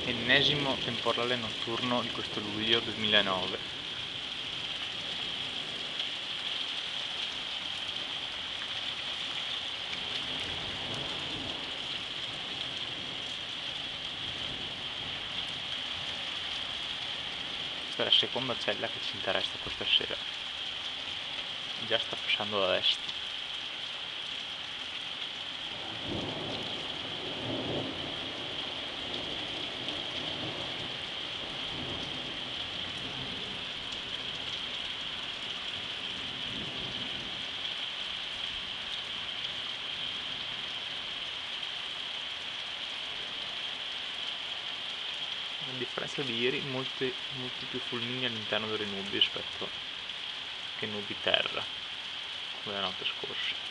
Ennesimo temporale notturno di questo luglio 2009. Questa è la seconda cella che ci interessa questa sera. Già sta passando ad est. A differenza di ieri, molti più fulmini all'interno delle nubi rispetto che nubi terra, come la notte scorsa.